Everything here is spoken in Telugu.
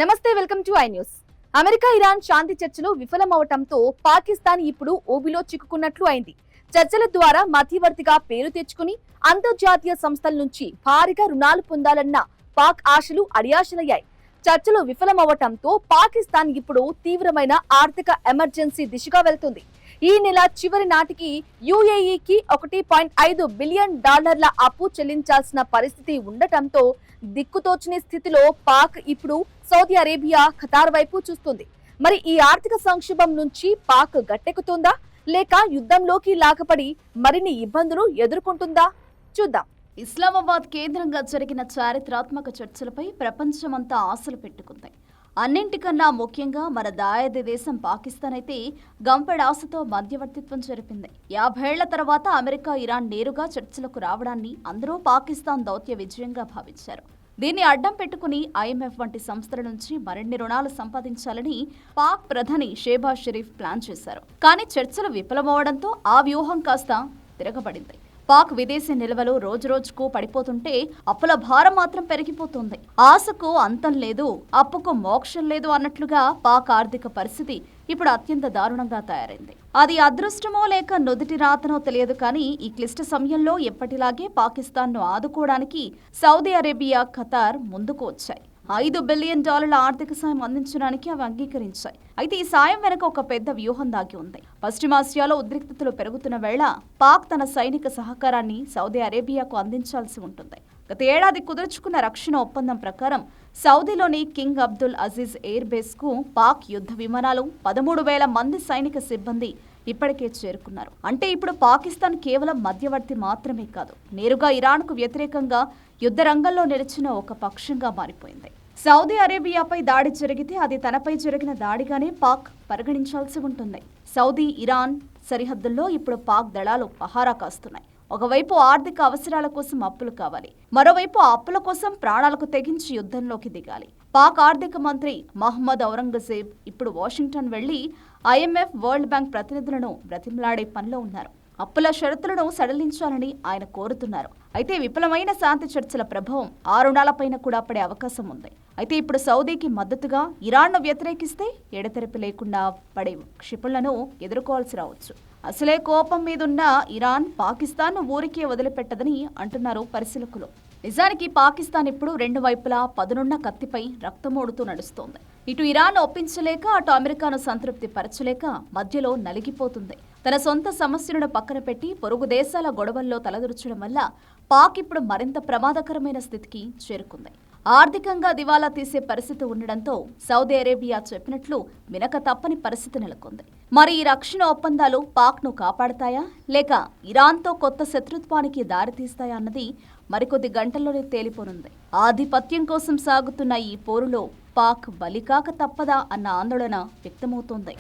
నమస్తే, welcome to I news. America Iran శాంతి చర్చలు విఫలమవటంతో పాకిస్తాన్ ఇప్పుడు ఊబిలో చిక్కుకున్నట్లు అయింది. చర్చల ద్వారా మధ్యవర్తిగా పేరు తెచ్చుకుని అంతర్జాతీయ సంస్థల నుంచి భారీగా రుణాలు పొందాలన్న పాక్ ఆశలు అడియాశలయ్యాయి. చర్చలు విఫలమవటంతో పాకిస్తాన్ ఇప్పుడు తీవ్రమైన ఆర్థిక ఎమర్జెన్సీ దిశగా వెళ్తుంది. ఈ నెల చివరి నాటికి యుఏఈకి $1.5 బిలియన్ అప్పు చెల్లించాల్సిన పరిస్థితి ఉండటంతో దిక్కుతోచని స్థితిలో పాక్ ఇప్పుడు సౌదీ అరేబియా, ఖతార్ వైపు చూస్తుంది. మరి ఈ ఆర్థిక సంక్షోభం నుంచి పాక్ గట్టెక్కుతుందా, లేక యుద్ధంలోకి లాగపడి మరిన్ని ఇబ్బందులు ఎదుర్కొంటుందా? చూద్దాం. ఇస్లామాబాద్ కేంద్రంగా జరిగిన చారిత్రాత్మక చర్చలపై ప్రపంచమంతా ఆశలు పెట్టుకుంది. అన్నింటికన్నా ముఖ్యంగా మన దాయాది దేశం పాకిస్తాన్ అయితే గంపెడాశతో మధ్యవర్తిత్వం జరిపింది. 50 ఏళ్ల తర్వాత అమెరికా, ఇరాన్ నేరుగా చర్చలకు రావడాన్ని అందరూ పాకిస్తాన్ దౌత్య విజయంగా భావించారు. దీన్ని అడ్డం పెట్టుకుని IMF వంటి సంస్థల నుంచి మరిన్ని రుణాలు సంపాదించాలని పాక్ ప్రధాని షేబాజ్ షరీఫ్ ప్లాన్ చేశారు. కానీ చర్చలు విఫలమవడంతో ఆ వ్యూహం కాస్త తిరగబడింది. పాక్ విదేశీ నిల్వలు రోజురోజుకు పడిపోతుంటే అప్పుల భారం మాత్రం పెరిగిపోతుంది. ఆశకు అంతం లేదు, అప్పుకు మోక్షం లేదు అన్నట్లుగా పాక్ ఆర్థిక పరిస్థితి ఇప్పుడు అత్యంత దారుణంగా తయారైంది. అది అదృష్టమో లేక నుదిటి రాతనో తెలియదు, కానీ ఈ క్లిష్ట సమయంలో ఎప్పటిలాగే పాకిస్తాన్ను ఆదుకోవడానికి సౌదీ అరేబియా, ఖతార్ ముందుకు వచ్చాయి. $5 బిలియన్ ఆర్థిక సాయం అందించడానికి అవి అంగీకరించాయి. అయితే ఈ సాయం వెనక ఒక పెద్ద వ్యూహం దాగి ఉంది. పశ్చిమాసియాలో ఉద్రిక్తతలు పెరుగుతున్న వేళ పాక్ తన సైనిక సహకారాన్ని సౌదీ అరేబియాకు అందించాల్సి ఉంటుంది. గత ఏడాది కుదుర్చుకున్న రక్షణ ఒప్పందం ప్రకారం సౌదీలోని king Abdul Aziz air base కు పాక్ యుద్ధ విమానాలు, 13,000 మంది సైనిక సిబ్బంది ఇప్పటికే చేరుకున్నారు. అంటే ఇప్పుడు పాకిస్తాన్ కేవలం మధ్యవర్తి మాత్రమే కాదు, నేరుగా ఇరాన్కు వ్యతిరేకంగా యుద్ధ రంగంలో నిలిచిన ఒక పక్షంగా మారిపోయింది. సౌదీ అరేబియాపై దాడి జరిగితే అది తనపై జరిగిన దాడిగానే పాక్ పరిగణించాల్సి ఉంటుంది. సౌదీ, ఇరాన్ సరిహద్దుల్లో ఇప్పుడు పాక్ దళాలు పహారా కాస్తున్నాయి. ఒకవైపు ఆర్థిక అవసరాల కోసం అప్పులు కావాలి, మరోవైపు ఆ అప్పుల కోసం ప్రాణాలకు తెగించి యుద్ధంలోకి దిగాలి. పాక్ ఆర్థిక మంత్రి మహమ్మద్ ఔరంగజేబ్ ఇప్పుడు వాషింగ్టన్ వెళ్లి IMF, వరల్డ్ బ్యాంక్ ప్రతినిధులను బ్రతిమలాడే పనిలో ఉన్నారు. అప్పుల షరతులను సడలించాలని ఆయన కోరుతున్నారు. అయితే విఫలమైన శాంతి చర్చల ప్రభావం ఆ రుణాలపైన కూడా పడే అవకాశం ఉంది. అయితే ఇప్పుడు సౌదీకి మద్దతుగా ఇరాన్ను వ్యతిరేకిస్తే ఎడతెరిపి లేకుండా పడే క్షిపణులను ఎదుర్కోవాల్సి రావచ్చు. అసలే కోపం మీదున్న ఇరాన్ పాకిస్తాన్ను ఊరికే వదిలిపెట్టదని అంటున్నారు పరిశీలకులు. నిజానికి పాకిస్తాన్ ఇప్పుడు రెండు వైపులా పదునున్న కత్తిపై రక్తమోడుతూ నడుస్తోంది. ఇటు ఇరాన్ ఒప్పించలేక, అటు అమెరికాను సంతృప్తి పరచలేక మధ్యలో నలిగిపోతుంది. తన సొంత సమస్యలను పక్కన పెట్టి పొరుగు దేశాల గొడవల్లో తలదూర్చడం వల్ల పాక్ ఇప్పుడు మరింత ప్రమాదకరమైన స్థితికి చేరుకుంది. ఆర్థికంగా దివాలా తీసే పరిస్థితి ఉండడంతో సౌదీ అరేబియా చెప్పినట్లు వినక తప్పని పరిస్థితి నెలకొంది. మరి ఈ రక్షణ ఒప్పందాలు పాక్ను కాపాడతాయా, లేక ఇరాన్తో కొత్త శత్రుత్వానికి దారితీస్తాయా అన్నది మరికొద్ది గంటల్లోనే తేలిపోనుంది. ఆధిపత్యం కోసం సాగుతున్న ఈ పోరులో పాక్ బలికాక తప్పదా అన్న ఆందోళన వ్యక్తమవుతోంది.